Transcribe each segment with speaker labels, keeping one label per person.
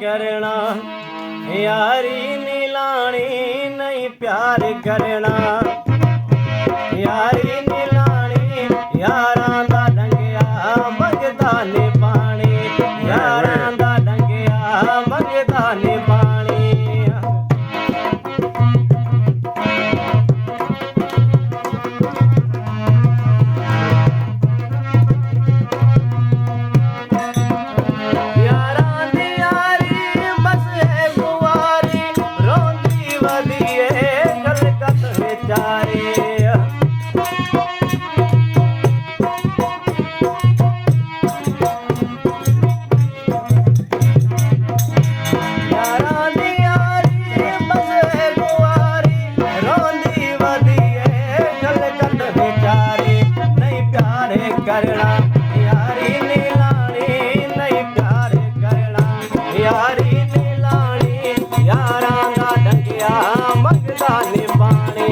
Speaker 1: करना, यारी नीलानी नहीं प्यार करना। यारी नीलानी यारां दा डंगिया मंगदा ने पानी, यारां दा डंगिया मंगदा ने पानी। करना यारी नीलानी नहीं प्यार करना, यारी नीलानी यारां दा डंगिया मंगदा ने पानी,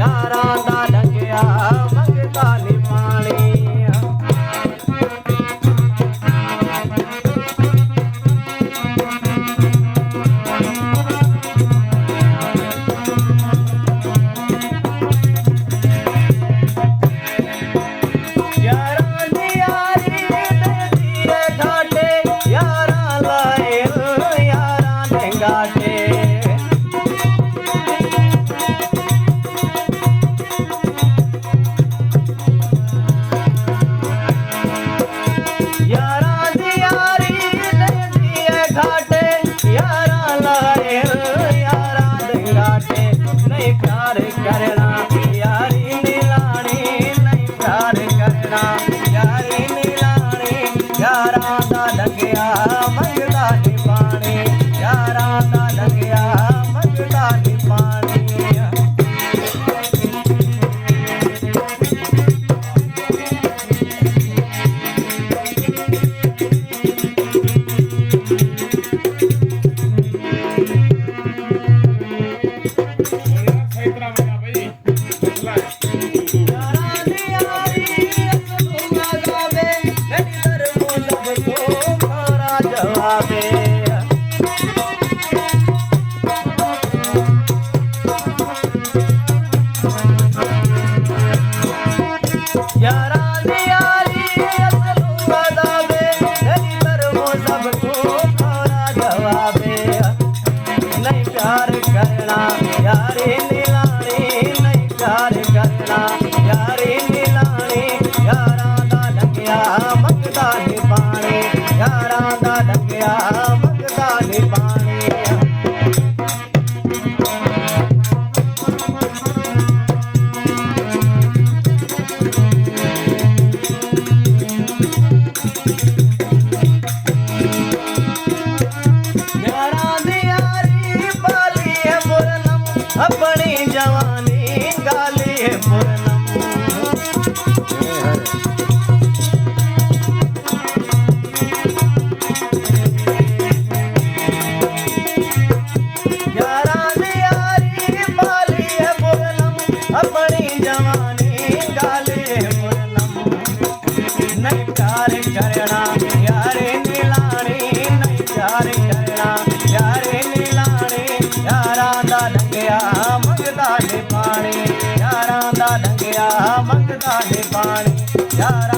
Speaker 1: यारां दा डंगिया मंगदा ने पानी। प्यार करना यारी नीलानी नहीं प्यार करना, यारी नीलानी यारां दा डंगिया मंगदा ने पानी, यारां दा डंगिया मंगदा ने पानी। यारी नीलानी नहीं प्यार करना, यारी नीलानी यारां दा डंगिया मंगदा ने पानी, यारां दा डंगिया मंगदा ने पानी। अपनी जवानी गाली है पूनम, यारी बाली है पूनम, अपनी जवानी गाली है पूनम। नहीं प्यार करना यारे नीलानी नहीं प्यार करना, यारे नीलानी यारां दा डंगिया मंगदा ने पानी, यारां दा डंगिया मंगदा ने पानी, यारां